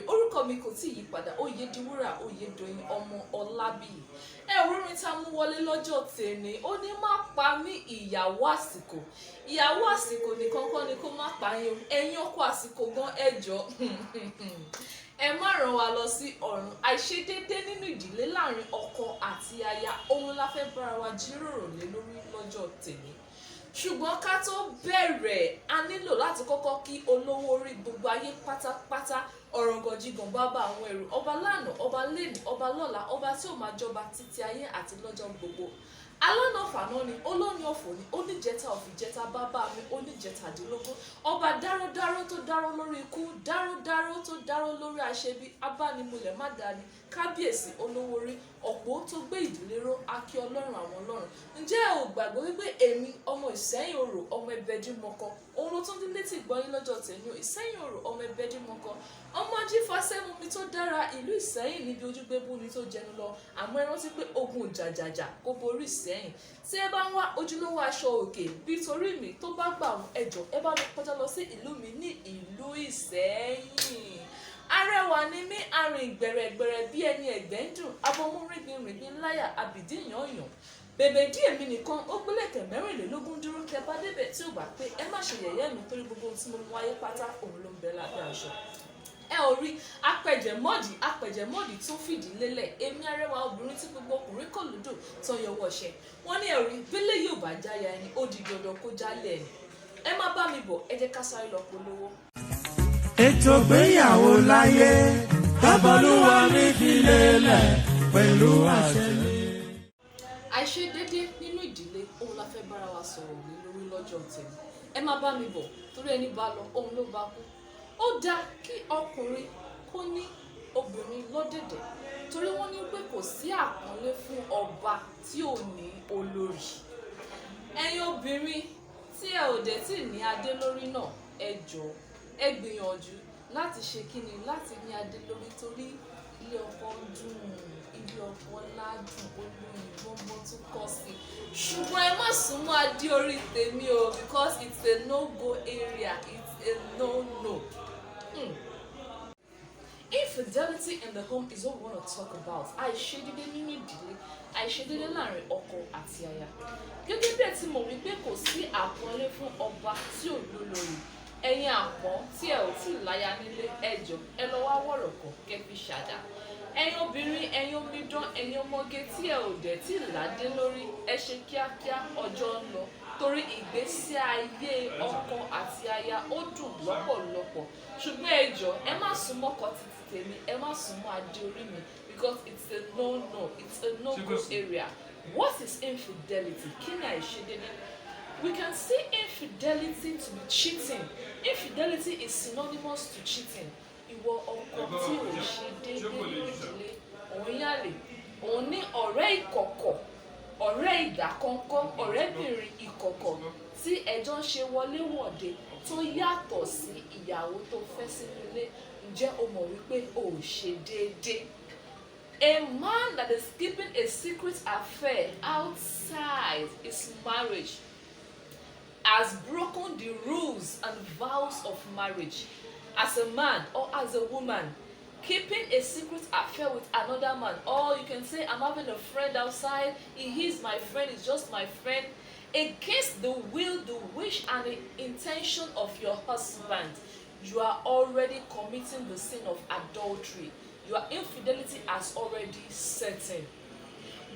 Orúkọ mi kò tí yí padà, Oyèdìwúrà Oyèdòyìn ọmọ Ọlábíyì. Orin tá mú wọlé lọ́jọ́ tèmi, ó ní má pa mí ìyàwó àsìkò. Ìyàwó àsìkò nìkan kọ́ ni kó má pa yín, ẹ̀yin ọkọ àsìkò gan ẹ jọ̀ọ́. Ẹ má ràn wá lọ sí ọ̀run. Àìṣedédé nínú ìdílé láàrin ọkọ àti aya, ohun la fẹ́ bára wa jíròrò lé lórí lọ́jọ́ tèmi. Ṣùgbọ́n ká tó bẹ̀rẹ̀, a nílò láti kọ́kọ́ kí olówó orí gbogbo ayé pátápátá, ọ̀rọ̀gànjìgàn bàbá àwọn ẹrù, ọba lánàá, ọba lẹ́nìí, ọba lọ́la, ọba tí ó máa jọba títí ayé àti lọ́jọ́ gbogbo. Alọ́nà fàná ni, olóní ọ̀fọ̀ ni, oníjẹta òfìjẹta bàbá mi, oníjẹtàdínlógún, ọba dáró tó dáró lórí ikú, dáró tó dáró lórí àṣebí, abánimúlẹ̀ má dání, kábíyèsí olówó orí, ọ̀pọ̀ tó gbé ìdílé ró, akí ọlọ́run àwọn ọlọ́run. Ǹjẹ́ ò gbàgbọ́ wípé èmi ọmọ Ìsẹ́yìn Òrò ọmọ Ẹbẹdímọkọ, òun ló tún dín létí ìgbọ́yín lọ́jọ́ tèmi o, Ìsẹ́yìn Òrò ọmọ Ẹbẹdímọkọ, ọmọ ajífàsẹ́mu mi tó dára, ìlú Ìsẹ́yìn níbi ojúgbébú ni tó jẹnu lọ, àmọ́ ẹ rántí pé ogun jàjàjà kò borí Ìsẹ́yìn. Tí ẹ bá ń wá ojúlówó aṣọ òkè bí torí mi tó bá gbà àwọn ẹjọ́, ẹ bá lọ kọjá lọ sí ìlú mi ní ìlú Ìsẹ́yìn. Arẹwà ni mí, arìn gbẹ̀rẹ̀gbẹ̀rẹ̀ bí ẹni ẹ̀gbẹ́ ń dùn, abọ́mú rìngbìn láyà, àbìdí yànyàn. Bèbè dí èmi nìkan, ó gbélẹ̀kẹ̀ mẹ́rìnlélógún dúró, tẹ bá débẹ̀ tí ò bá pé ẹ má ṣe yẹ̀yẹ́ mi torí gbogbo ohun tí mo mú ayé pátá òun ló ń bẹ lábẹ́ aṣọ. Ẹ ò rí apẹ̀jẹ̀mọ́dì tó fìdí lélẹ̀, èmi arẹwà obìnrin tí gbogbo ọkùnrin kò lódò tó yọwọ́ ṣẹ. Wọ́n ní ẹ̀rí bílẹ̀ yóò bá jáya ẹni, ó di dandan kó jálẹ̀ ẹni. Ẹ má bá mi bọ̀, ẹ jẹ́ ká sáré lọ polówó. Ètò ìgbéyàwó láyé, bábọ́lúwa ní fi lélẹ̀ pẹ̀lú àṣẹ mi. Àìṣedédé nínú ìdílé, òun la fẹ́ bára wa sọ̀rọ̀ lé lórí lọ́jọ́ tèmi. Ẹ má bá mi bọ̀, torí ẹni bá lọ, òun ló bá kú. Ó dáa kí ọkùnrin kó ní obìnrin lọ́dẹ̀dẹ̀, torí wọ́n ní pé kò sí àpọ́nlé fún ọba tí ò ní olórí. Ẹ̀yin obìnrin tí ẹ ò dẹ̀ tí ní adé lórí náà, ẹ jọ̀ọ́ ẹ gbìyànjú láti ṣe kíni láti ní adé lórí, torí ilé ọkọ dùn, ilé ọkọ ládùn, olóyin gbọ́ngbọ́n tún kọ́ sí. Ṣùgbọ́n ẹ má súnmọ́ adé orí tèmi o, because it's a no-go area, it's a no-no. Infidelity in the home is what we want to talk about. Àìṣedédé nínú ìdílé, àìṣedédé láàrin ọkọ àti aya. Gẹ́gẹ́ bí ẹ ti mọ̀ wípé kò sí àpọ́nlé fún ọba tí ò lólórí. Ẹ̀yin àpọ́n tí ẹ ò tí ì láya nílé, ẹ jọ̀ọ́ ẹ lọ wá wọ̀rọ̀kọ̀ kẹ́ fi ṣàdá. Ẹ̀yin obìnrin, ẹ̀yin omidan, ẹ̀yin ọmọge tí ẹ ò dẹ̀ tí ì ládé lórí, ẹ ṣe kíákíá, ọjọ́ ń lọ. Torí ìgbésí ayé ọkọ àti aya ó dùn lọ́pọ̀lọpọ̀. Ṣùgbọ́n ẹ jọ̀ọ́ ẹ má súnmọ́ ọkọ títí tèmi, ẹ má súnmọ́ adé orí mi, because it's a no-no, it's a no-go area. What is infidelity? Kí ni àìṣedédé? We can see infidelity to be cheating. Infidelity is synonymous to cheating. Ìwọ ọkọ tí ò ṣe déédéé ní ìdílé, òun yàlè, òun ní ọ̀rẹ́ ìkọ̀kọ̀, ọ̀rẹ́ ìdákọ́ńkọ́, ọ̀rẹ́bìnrin ìkọ̀kọ̀ tí ẹjọ́ ń ṣe wọléwọ̀de tó yàtọ̀ sí ìyàwó tó fẹ́ sínú ilé. Ǹjẹ́ o mọ̀ wípé o ò ṣe déédéé? A man that is keeping a secret affair outside his marriage has broken the rules and vows of marriage. As a man or as a woman, keeping a secret affair with another man, or you can say, I'm having a friend outside, he is my friend, he's just my friend, against the will, the wish, and the intention of your husband, you are already committing the sin of adultery. Your infidelity has already set in.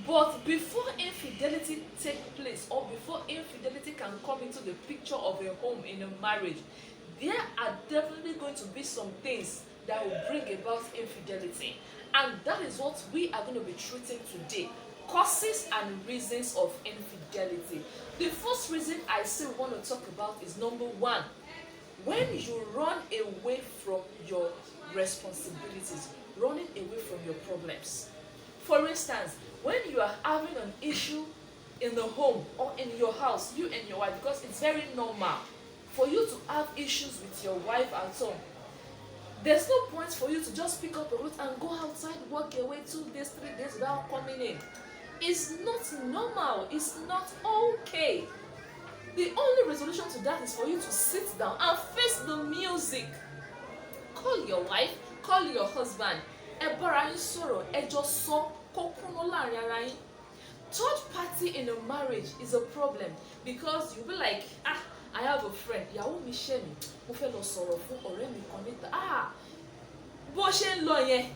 But before infidelity takes place, or before infidelity can come into the picture of a home in a marriage, there are definitely going to be some things that will bring about infidelity. And that is what we are going to be treating today. Causes and reasons of infidelity. The first reason I still want to talk about is number one, when you run away from your responsibilities, running away from your problems. For instance, when you are having an issue in the home or in your house, you and your wife, because it's very normal for you to have issues with your wife at home. There's no point for you to just pick up a route and go outside, walk away 2 days, 3 days without coming in. It's not normal. It's not okay. The only resolution to that is for you to sit down and face the music. Call your wife, call your husband. Ẹ bára yín sọ̀rọ̀, ẹ jọ sọ kó kúnná láàrin ara yín. Third party in a marriage is a problem because you'll be like, I have a friend, ìyàwó mi ṣẹ̀ mí, mo fẹ́ lọ sọ̀rọ̀ fún ọ̀rẹ́ mi kan níta. Bó ṣe ń lọ yẹn,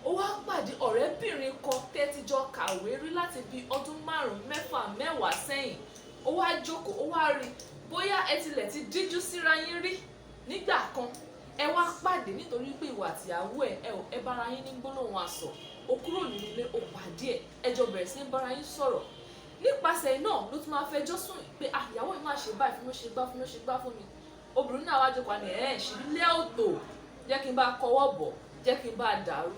ó wá pàdé ọ̀rẹ́bìnrin kan tẹ́tíjọ́ kàwé rí láti bí ọdún 5, 6, 10 sẹ́yìn. Ó wá jókòó, ó wá rí bóyá ẹ tilẹ̀ ti díjú síra yín rí nígbà kan. Ẹ wá pàdé nítorí pé ìwà àtìyàwó ẹ bára yín ní gbólóhùn asọ̀. Ó kúrò nínú ilé, ó pàdé ẹ jọ bẹ̀rẹ̀ sí ní bára yín sọ̀rọ̀. Nípasẹ̀ náà ló tún máa fẹjọ́ sùn pé ìyàwó mi máa ṣe báyìí fún mi, ṣe gbá fún mi, ṣe gbá fún mi. Obìnrin náà wá jókòó ní ṣì leto, jẹ́ kí n bá kọwọ́ bọ̀, jẹ́ kí n bá dàrú.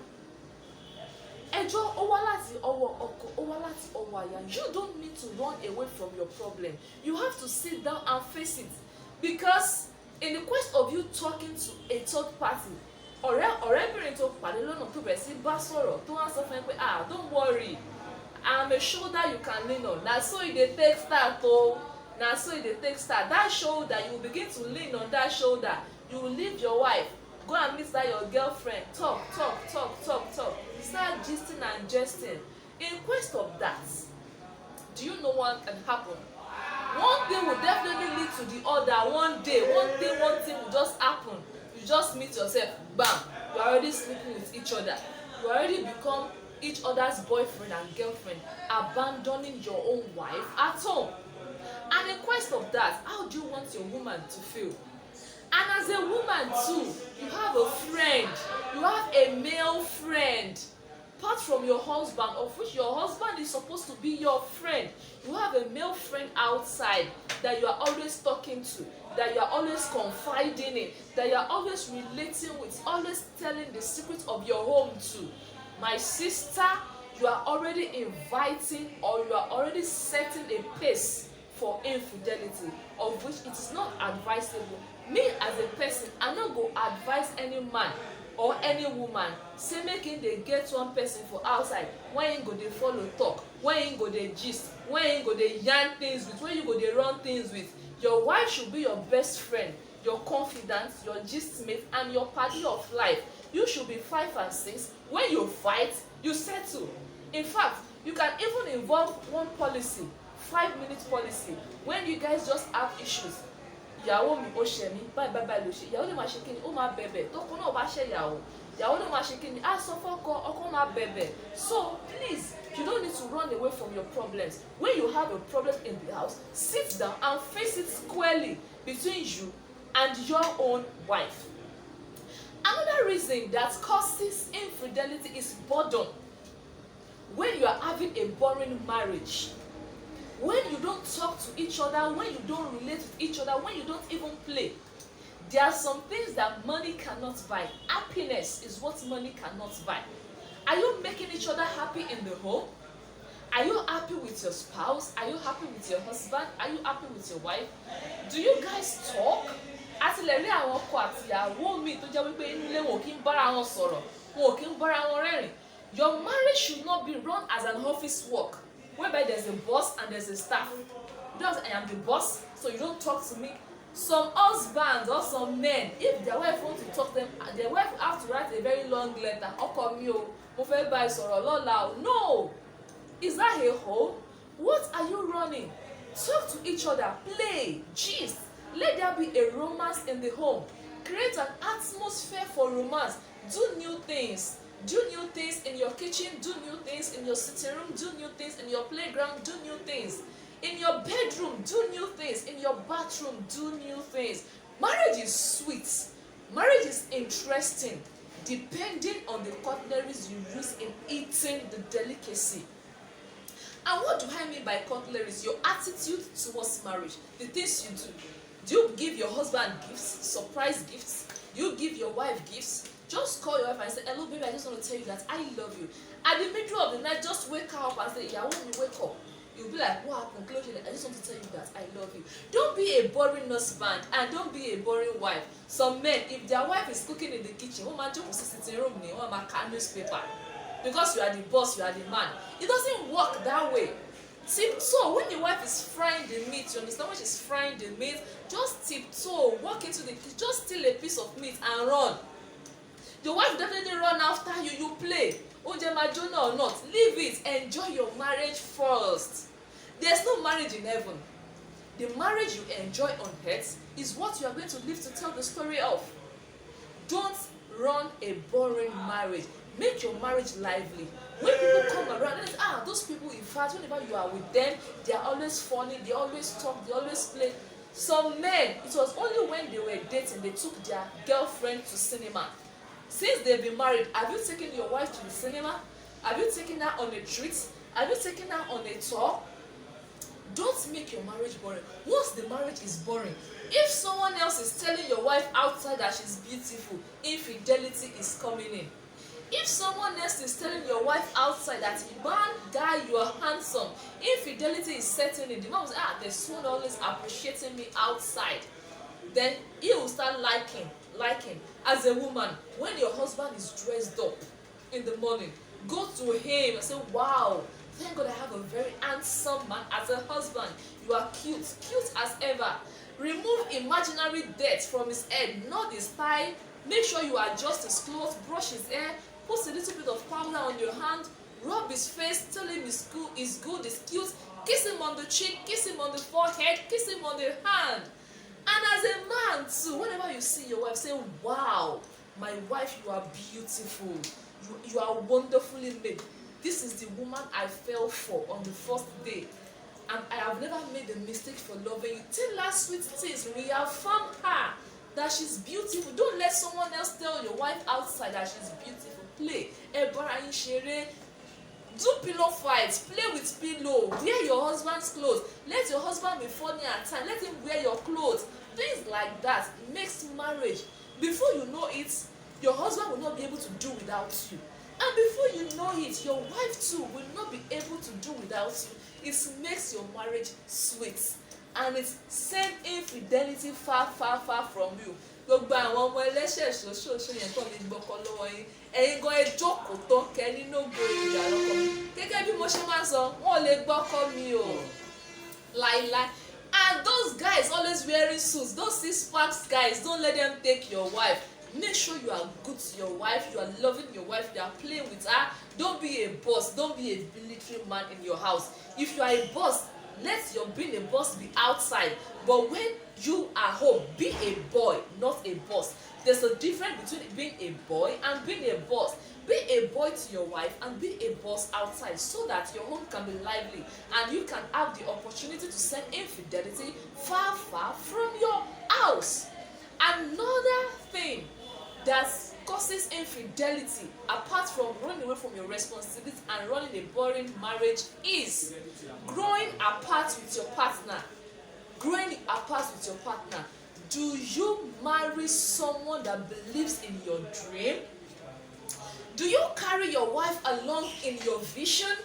Ẹjọ́ ó wá láti ọwọ́ ọkọ, ó wá láti ọwọ́ àyà. You don't need to run away from your problem. You have to sit down and face it, because in the quest of you talking to a third party, ọ̀rẹ́bìnrin tó pàdé lọ́nà tó bẹ̀rẹ̀ sí bá sọ̀rọ̀ tó wá sọ fún ẹ pé don't worry, I'm a shoulder you can lean on. Na so e dey take start o. Na so e dey take start. That shoulder, you will begin to lean on that shoulder. You will leave your wife, go and meet that your girlfriend, talk. Start gisting and jesting. In quest of that, do you know what can happen? One thing will definitely lead to the other. One day, one thing will just happen. You just meet yourself, bam, you are already sleeping with each other. You already become each other's boyfriend and girlfriend, abandoning your own wife at home. And in quest of that, how do you want your woman to feel? And as a woman too, you have a friend, you have a male friend, apart from your husband, of which your husband is supposed to be your friend. You have a male friend outside that you are always talking to, that you are always confiding in, that you are always relating with, always telling the secrets of your home to. My sister, you are already inviting, or you are already setting a pace for infidelity, of which it is not advisable. Me as a person, I no go advise any man or any woman say make him dey get one person for outside when him go dey follow talk, when him go dey gist, when him go dey yarn things with, when you go dey run things with. Your wife should be your best friend, your confidant, your gist mate, and your party of life. You should be 5 and 6. When you fight, you settle. In fact, you can even involve one policy, 5-minute policy. When you guys just have issues, ìyàwó mi ó ṣẹ̀ mí, báyìí ló ṣe, ìyàwó lè máa ṣe kíni, ó máa bẹ̀bẹ̀, tọkọ náà bá ṣẹ̀ ìyàwó lè máa ṣe kíni, á sọ fọ́kọ, ọkọ máa bẹ̀bẹ̀. So please, you don't need to run away from your problems. When you have a problem in the house, sit down and face it squarely between you and your own wife. Another reason that causes infidelity is boredom. When you are having a boring marriage, when you don't talk to each other, when you don't relate with each other, when you don't even play, there are some things that money cannot buy. Happiness is what money cannot buy. Are you making each other happy in the home? Are you happy with your spouse? Are you happy with your husband? Are you happy with your wife? Do you guys talk? Àti lè rí àwọn ọkọ àti ìyàwó mi tó jẹ́ wípé inú ilé wọn ò kí ń bára wọn sọ̀rọ̀, wọn ò kí ń bára wọn rẹ́rìn. Your marriage should not be run as an office work, whereby there's a boss and there's a staff. Just I am the boss, so you don't talk to me. Some husbands or some men, if their wife wants to talk to them, their wife have to write a very long letter. Ọkọ mi o, mo fẹ́ bá ẹ sọ̀rọ̀ lọ́la o. No! Is that a home? What are you running? Talk to each other, play, gist. Let there be a romance in the home. Create an atmosphere for romance. Do new things. Do new things in your kitchen, do new things in your sitting room, do new things in your playground, do new things. In your bedroom, do new things. In your bathroom, do new things. Marriage is sweet. Marriage is interesting. depending on the cutleries you use in eating the delicacy. And what do I mean by cutleries? Your attitude towards marriage, the things you do. Do you give your husband gifts, surprise gifts? Do you give your wife gifts? Just call your wife and say, hello baby, I just want to tell you that I love you. At the middle of the night, just wake her up and say, yeah, when you wake up, you'll be like, what happened? Close your eyes. I just want to tell you that I love you. Don't be a boring husband and don't be a boring wife. Some men, if their wife is cooking in the kitchen, one man just sitting room, one man can newspaper. Because you are the boss, you are the man. It doesn't work that way. See, so when your wife is frying the meat, you understand when she's frying the meat, just tiptoe, walk into the kitchen, just steal a piece of meat and run. Your wife definitely run after you, you play. Oúnjẹ máa jóná or not, leave it, enjoy your marriage first. There's no marriage in heaven. The marriage you enjoy on earth is what you are going to live to tell the story of. Don't run a boring marriage. Make your marriage lively. When people come around and say, those people, in fact, whenever you are with them, they are always funny, they always talk, they always play. Some men, it was only when they were dating, they took their girlfriend to cinema. Since they've been married, have you taken your wife to the cinema? Have you taken her on a treat? Have you taken her on a tour? Don't make your marriage boring. Once the marriage is boring, if someone else is telling your wife outside that she's beautiful, infidelity is coming in. If someone else is telling your wife outside that, man, guy, you are handsome, infidelity is setting in. The man will say, there's someone always appreciating me outside. Then he will start liking. As a woman, when your husband is dressed up in the morning, go to him and say, wow, thank God I have a very handsome man as a husband. You are cute as ever. Remove imaginary dirt from his head, not his tie. Make sure you adjust his clothes, brush his hair, put a little bit of powder on your hand, rub his face, tell him he's good, he's cute, kiss him on the cheek, kiss him on the forehead, kiss him on the hand. And as a man too, whenever you see your wife, say, wow, my wife, you are beautiful. You are wonderfully made. This is the woman I fell for on the first day. And I have never made a mistake for loving you. Tell her sweet things, reaffirm her that she's beautiful. Don't let someone else tell your wife outside that she's beautiful. Play. Do pillow fights. Play with pillow. Wear your husband's clothes. Let your husband be funny at times. Let him wear your clothes. Things like that makes marriage. Before you know it, your husband will not be able to do without you. And before you know it, your wife too will not be able to do without you. It makes your marriage sweet. And it sends infidelity far from you. Gbogbo àwọn ọmọ ẹlẹ́ṣẹ̀ ṣoṣooṣo yẹn kọ́ mi gbọ́kọ lọ́wọ́ yín. Ẹ̀yin gan ẹ jókòó tán kẹ́ nínú gbòòrò ìyá lọ́kọ. Gẹ́gẹ́ bí mo ṣe máa ń sọ, wọ́n lè gbọ́kọ mi o. Láíláí. And those guys always wearing suits, those six-pack guys, don't let them take your wife. Make sure you are good to your wife, you are loving your wife, you are playing with her. Don't be a boss, don't be a military man in your house. If you are a boss, let your being a boss be outside. But when you are home, be a boy, not a boss. There's a difference between being a boy and being a boss. Be a boy to your wife and be a boss outside so that your home can be lively and you can have the opportunity to send infidelity far from your house. Another thing that causes infidelity, apart from running away from your responsibilities and running a boring marriage, is growing apart with your partner. Growing apart with your partner. Do you marry someone that believes in your dream? Do you carry your wife along in your vision?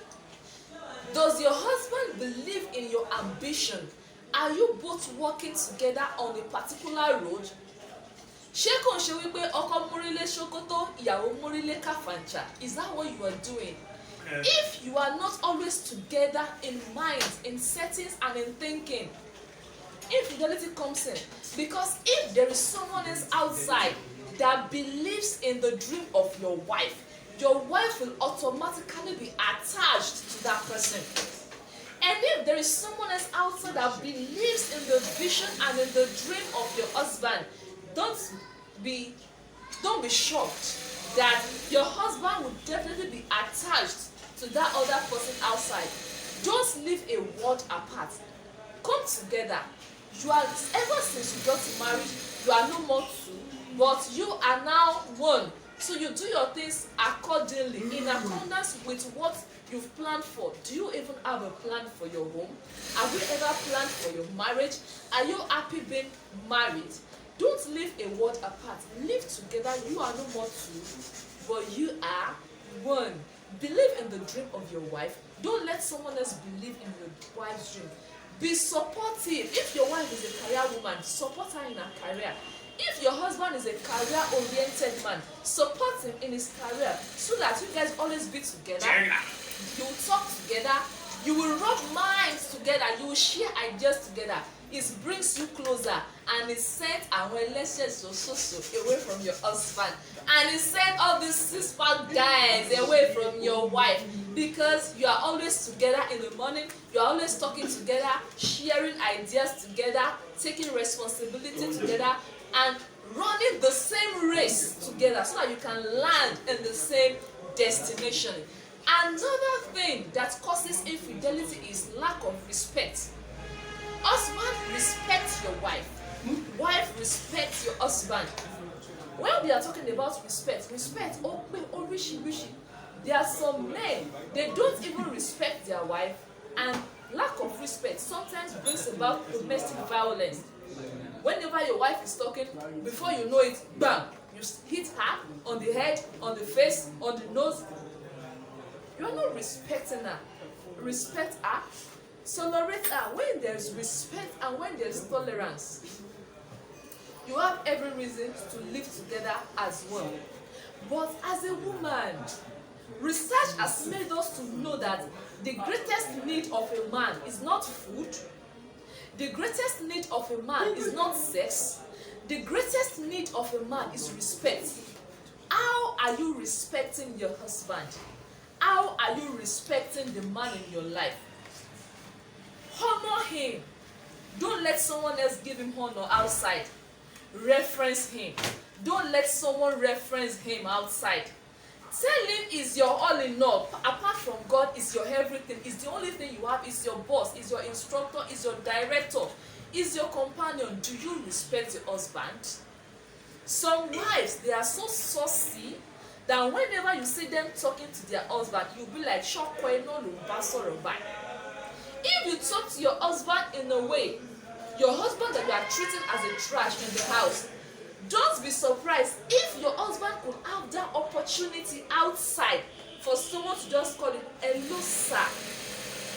Does your husband believe in your ambition? Are you both working together on a particular road? Ṣé kò ń ṣe wípé ọkọ múrílé ṣòkòtò, ìyàwó múrílé kàfàǹchà? Is that what you are doing? If you are not always together in mind, in settings and in thinking, infidelity comes in. Because if there is someone else outside that believes in the dream of your wife will automatically be attached to that person. And if there is someone else outside that believes in the vision and in the dream of your husband, don't be shocked that your husband will definitely be attached to that other person outside. Don't live a world apart. Come together. You are, ever since you got married, you are no more two, but you are now one. So you do your things accordingly, in accordance with what you've planned for. Do you even have a plan for your home? Have you ever planned for your marriage? Are you happy being married? Don't live a world apart. Live together. You are no more two, but you are one. Believe in the dream of your wife. Don't let someone else believe in your wife's dream. Be supportive. If your wife is a career woman, support her in her career. If your husband is a career-oriented man, support him in his career so that you guys always be together. You will talk together. You will rub minds together. You will share ideas together. It brings you closer, and it sent away lessons away from your husband, and it sent all these six-pack guys away from your wife, because you are always together in the morning. You are always talking together, sharing ideas together, taking responsibility together, and running the same race together so that you can land in the same destination. Another thing that causes infidelity is lack of respect. Husband, respect your wife. Wife, respect your husband. When we are talking about respect, rishi. There are some men, they don't even respect their wife, and lack of respect sometimes brings about domestic violence. Whenever your wife is talking, before you know it, bam, you hit her on the head, on the face, on the nose. You are not respecting her. Respect her. Tolerate her. When there is respect and when there is tolerance, you have every reason to live together as well. But as a woman, research has made us to know that the greatest need of a man is not food. The greatest need of a man is not sex. The greatest need of a man is respect. How are you respecting your husband? How are you respecting the man in your life? Honor him. Don't let someone else give him honor outside. Reference him. Don't let someone reference him outside. Tell him he's your all in all. Apart from God, is your everything. Is the only thing you have. Is your boss. Is your instructor. Is your director. Is your companion. Do you respect your husband? Some wives, they are so saucy that whenever you see them talking to their husband, you'll be like, if you talk to your husband in a way, your husband that you are treating as a trash in the house, don't be surprised if your husband could have that opportunity outside for someone to just call him hello sir.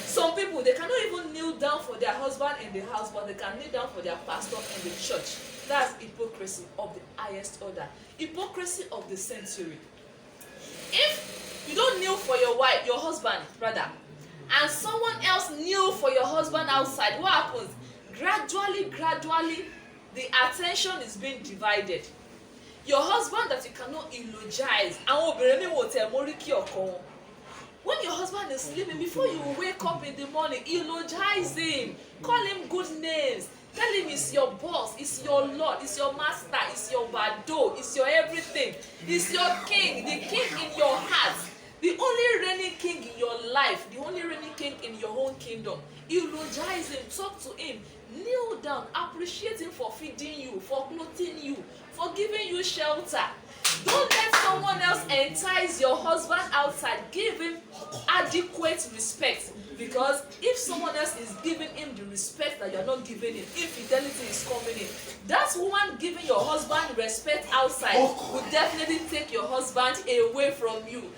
Some people, they cannot even kneel down for their husband in the house, but they can kneel down for their pastor in the church. That's hypocrisy of the highest order. Hypocrisy of the century. If you don't kneel for your wife, your husband rather, and someone else kneel for your husband outside, what happens? Gradually, the attention is being divided. Your husband that you cannot eulogize, when your husband is sleeping, before you wake up in the morning, eulogize him, call him good names, tell him he's your boss, he's your lord, he's your master, he's your bado, he's your everything, he's your king, the king in your heart, the only reigning king in your life, the only reigning king in your own kingdom. Eulogize him, talk to him, kneel down, appreciate him for feeding you, for clothing you, for giving you shelter. Don't let someone else entice your husband outside. Give him adequate respect, because if someone else is giving him the respect that you're not giving him, infidelity is coming in. That woman giving your husband respect outside will definitely take your husband away from you.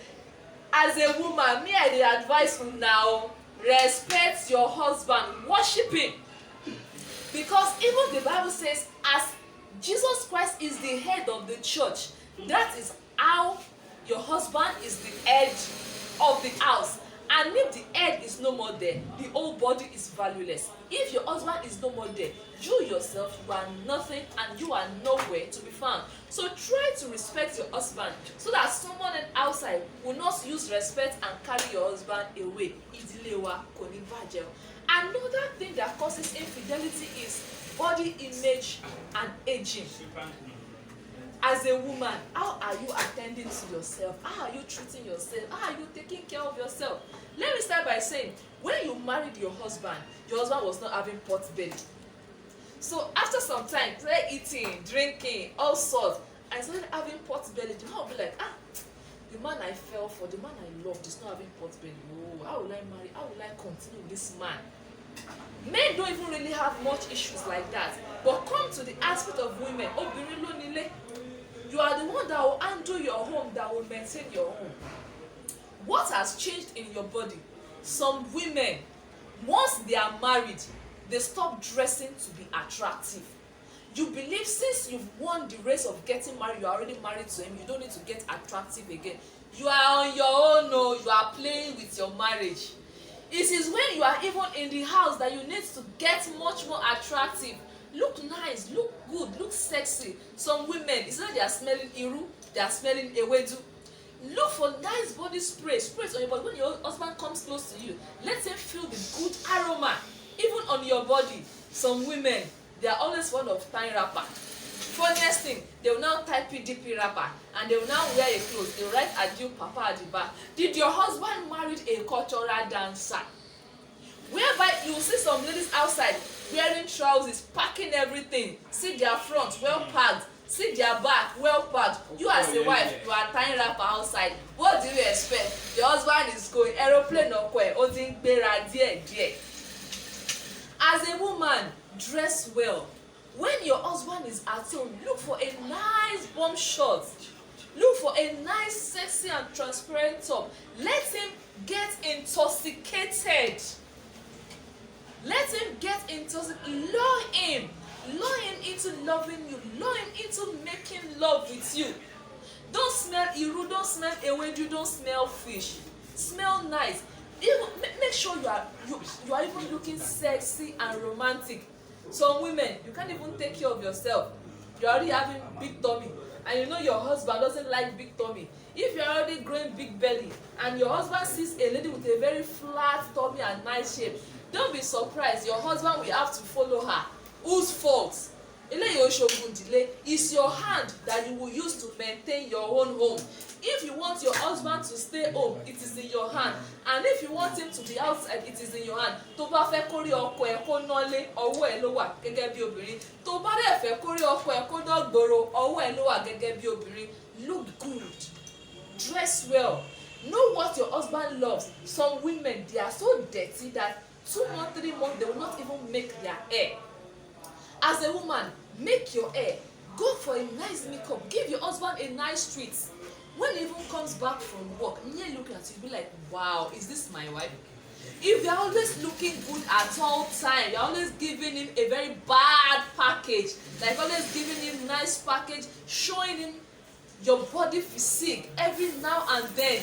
As a woman, me I dey advise you now, respect your husband, worship him. Because even the Bible says, as Jesus Christ is the head of the church, that is how your husband is the head of the house. And if the head is no more there, the whole body is valueless. If your husband is no more there, you yourself, you are nothing and you are nowhere to be found. So try to respect your husband so that someone outside will not use respect and carry your husband away. Idilemi kò ní bàjẹ́. Another thing that causes infidelity is body image and aging. As a woman, how are you attending to yourself? How are you treating yourself? How are you taking care of yourself? Let me start by saying, when you married your husband was not having pot belly. So after some time, play eating, drinking, all sorts, I started having pot belly, the man will be like, the man I fell for, the man I loved is not having pot belly. Oh, how will I marry? How will I continue with this man? Men don't even really have much issues like that. But come to the aspect of women. Obìnrin ló nílé. You are the one that will handle your home, that will maintain your home. What has changed in your body? Some women, once they are married, they stop dressing to be attractive. You believe since you've won the race of getting married, you are already married to him, you don't need to get attractive again. You are on your own, no, you are playing with your marriage. It is when you are even in the house that you need to get much more attractive. Look nice, look good, look sexy. Some women, it's not they are smelling iru, they are smelling ewedu. Look for nice body spray, sprays on your body. When your husband comes close to you, let him feel the good aroma, even on your body. Some women, they are always fond of tying wrapper. Funniest thing, they will now tie PDP wrapper and they will now wear a clothes. They will write adieu papa at the back. Did your husband marry a cultural dancer? Whereby you will see some ladies outside wearing trousers, packing everything. See their front well packed, see their back well packed. You as a wife, you are tying wrapper outside. What do you expect? Your husband is going aeroplane or holding gbera díẹ̀. As a woman, dress well. When your husband is at home, look for a nice bomb shot. Look for a nice, sexy and transparent top. Let him get intoxicated. Let him get intoxicated. Lure him into loving you. Lure him into making love with you. Don't smell iru, don't smell ewedu, don't smell fish. Smell nice. Even, make sure you are even looking sexy and romantic. Some women, you can't even take care of yourself. You're already having big tummy and you know your husband doesn't like big tummy. If you're already growing big belly and your husband sees a lady with a very flat tummy and nice shape, don't be surprised. Your husband will have to follow her. Whose fault? It's your hand that you will use to maintain your own home. If you want your husband to stay home, it is in your hand. And if you want him to be outside, it is in your hand. Tó bá fẹ́ kó rí ọkọ ẹ̀ kó nọ́lé, ọwọ́ ẹ̀ ló wà gẹ́gẹ́ bí obìnrin. Tó bá dẹ̀ fẹ́ kó rí ọkọ ẹ̀ kó dọ́gboro, ọwọ́ ẹ̀ ló wà gẹ́gẹ́ bí obìnrin. Look good. Dress well. Know what your husband loves. Some women, they are so dirty that 2 months, 3 months, they will not even make their hair. As a woman, make your hair. Go for a nice makeup. Give your husband a nice treat. When he even comes back from work, near looking at you, be like, wow, is this my wife? If you're always looking good at all time, you're always giving him a very bad package, like always giving him nice package, showing him your body physique every now and then,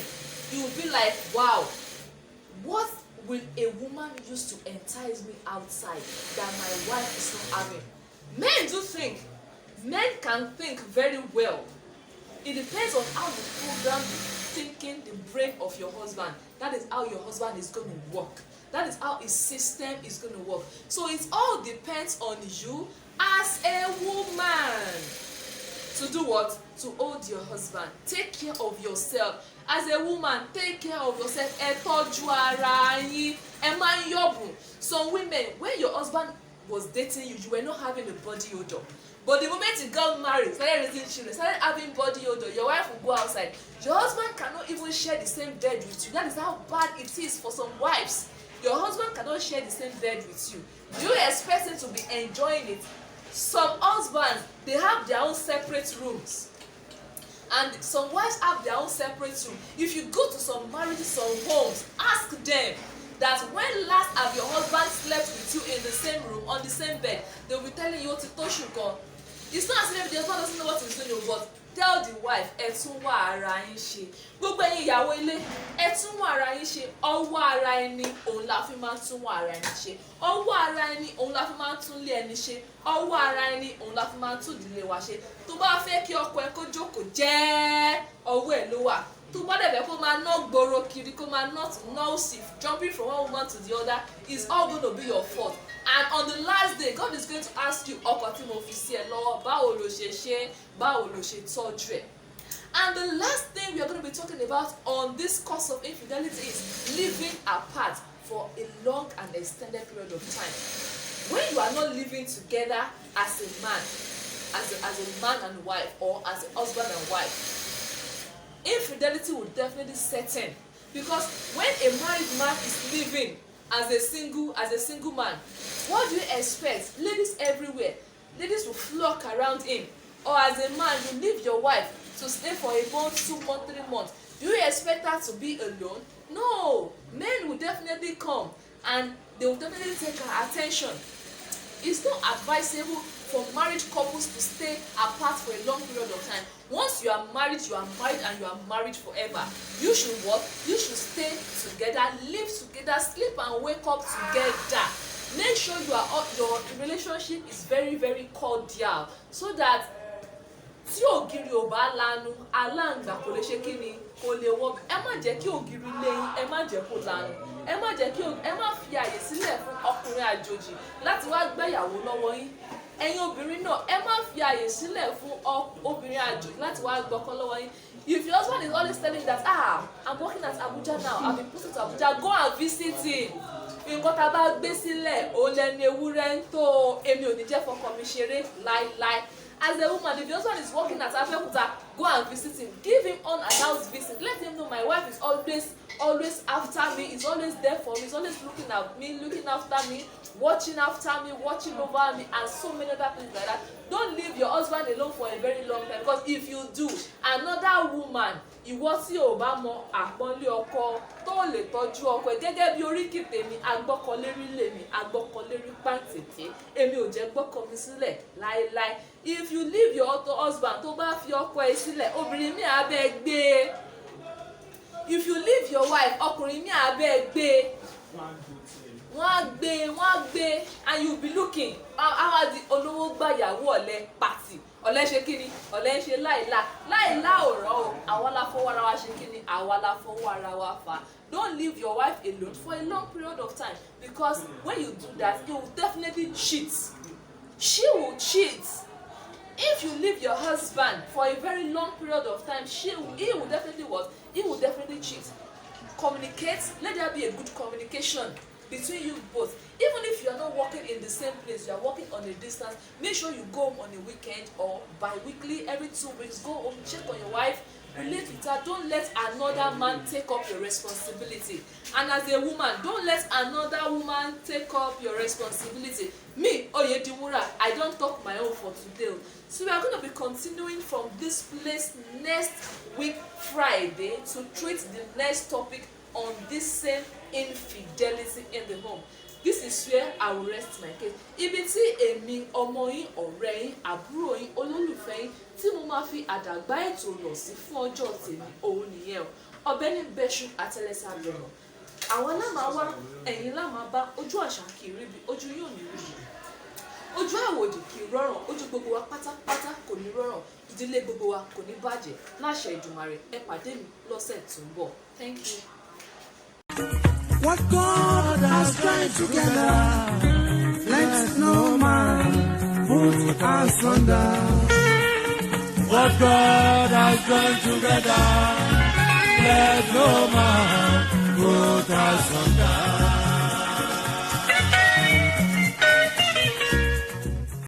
you will be like, wow, what will a woman use to entice me outside that my wife is not having? Men do think. Men can think very well. It depends on how you program the thinking, the brain of your husband. That is how your husband is going to work. That is how his system is going to work. So it all depends on you as a woman. To do what? To hold your husband. Take care of yourself. As a woman, take care of yourself. Ẹ tọ́jú ara yín. Ẹ má yọ̀bùn. Some women, when your husband was dating you, you were not having a body odor. But the moment you got married, started raising children, started having body odor, your wife will go outside. Your husband cannot even share the same bed with you. That is how bad it is for some wives. Your husband cannot share the same bed with you. Do you expect him to be enjoying it? Some husbands, they have their own separate rooms. And some wives have their own separate room. If you go to some marriages, some homes, ask them that when last have your husband slept with you in the same room, on the same bed, they will be telling you what to touch you go. It's not as if the husband doesn't know what he's doing, but tell the wife, ẹ tún wá ara yín ṣe. Gbogbo ẹ̀yin ìyàwó ilé, ẹ tún wá ara yín ṣe. Ọwọ́ ara ẹni, òun la fi máa ń tún wá ara ẹni ṣe. Ọwọ́ ara ẹni, òun la fi máa ń tún ilé ẹni ṣe. Ọwọ́ ara ẹni, òun la fi máa ń tún ìdílé wa ṣe. Tó bá fẹ́ kí ọkọ ẹ kó jókòó jẹ́, ọwọ́ ẹ ló wà. Tó bá dẹ̀ fẹ́ kó máa ná gbòòrò kiri, kó máa ná jumping from one woman to the other, is all going to be your fault. And on the last day, God is going to ask you, ọkọ tí mo fi sí ẹ lọ́wọ́, báwo ló ṣe ṣe, báwo ló ṣe tọ́jú ẹ̀. And the last thing we are going to be talking about on this course of infidelity is living apart for a long and extended period of time. When you are not living together as a man, as a man and wife, or as a husband and wife, infidelity will definitely set in. Because when a married man is living as a single man, what do you expect? Ladies everywhere, ladies will flock around him. Or as a man, you leave your wife to stay for a month, 2 months, 3 months. Do you expect her to be alone? No. Men will definitely come and they will definitely take her attention. It's not advisable for married couples to stay apart for a long period of time. Once you are married and you are married forever. You should what? You should stay together, live together, sleep and wake up together. Make sure your relationship is very, very cordial, so that tí ògiri ò bá lanu, aláǹgbá kò lè ṣe kí ni, kò lè wọ. Ẹ má jẹ́ kí ògiri lẹ́yìn, ẹ má jẹ́ kó lanu. Ẹ má fi àyè sílẹ̀ fún ọkùnrin àjòjì láti wá gbéyàwó lọ́wọ́ yín. Ẹ̀yin obìnrin náà, ẹ má fi àyè sílẹ̀ fún obìnrin àjòjì láti wá gbọ́kọ lọ́wọ́ yín. If your husband is always telling you that, I'm working at Abuja now, I've been posted to Abuja, go and visit him. Nǹkan tá a bá gbé sílẹ̀, òun lẹni ewúrẹ́ ń tó, èmi ò ní jẹ́ fọkàn mi ṣeré láíláí. As a woman, if your husband is working at Abeokuta, go and visit him. Give him unannounced visit. Let him know my wife is always after me, is always there for me, is always looking at me, looking after me, watching after me, watching over me, and so many other things like that. Don't leave your husband alone for a very long time, because if you do, another woman, ìwọ tí ò bá mọ àpọ́nlé ọkọ tó lè tọ́jú ọkọ ẹ̀, gẹ́gẹ́ bí oríkì tèmi, agbọ́kọlérí lèmi, agbọ́kọlérí pàǹtẹ̀tẹ̀, èmi ò jẹ́ gbọ́kọ mi sílẹ̀ láéláé. If you leave your husband tó bá fi ọkọ ẹ̀ sílẹ̀, obìnrin mi á bẹ́ gbé. If you leave your wife, ọkùnrin mi á bẹ́ gbé. Wọ́n á gbé, and you be looking, how di olówó gbàyàwó ọ̀lẹ pàtì. Ọ̀lẹ ṣe kíni? Ọ̀lẹ ń ṣe láìlá ọ̀rọ̀ o. Àwa la fọwọ́ ara wa ṣe kíni? Àwa la fọwọ́ ara wa fà. Don't leave your wife alone for a long period of time, because when you do that, you will definitely cheat. She will cheat. If you leave your husband for a very long period of time, he will definitely what? He will definitely cheat. Communicate. Let there be a good communication between you both. Even if you are not working in the same place, you are working on a distance, make sure you go home on a weekend or bi-weekly, every 2 weeks. Go home, check on your wife, relate with her. Don't let another man take up your responsibility. And as a woman, don't let another woman take up your responsibility. Me, Oyedimura, I don't talk my own for today. So we are going to be continuing from this place next week, Friday, to treat the next topic on this same infidelity in the home. This is where I will rest my case. Ibi tí èmi, ọmọ yín, ọ̀rẹ́ yín, àbúrò yín, olólùfẹ́ yín tí mo máa fi àdàgbà ètò lọ sí fún ọjọ́ tèmi, òun nìyẹn o. Ọbẹ̀ ní bẹ́ṣù àtẹlẹsẹ̀ àbẹ̀rọ̀. Àwọn lámàá wá, ẹ̀yin lámàá bá, ojú àṣà kì í rí bí, ojú yóò ní rí bí. Ojú àwòdì kì í rọrùn, ojú gbogbo wa pátápátá kò ní rọrùn, ìdílé gbogbo wa kò ní bàjẹ́. Láṣẹ Èdùmàrè, ẹ pàdé mi lọ́sẹ̀ tó ń bọ̀. Thank you. What God has joined together, let no man put asunder. What God has joined together, let no man put asunder.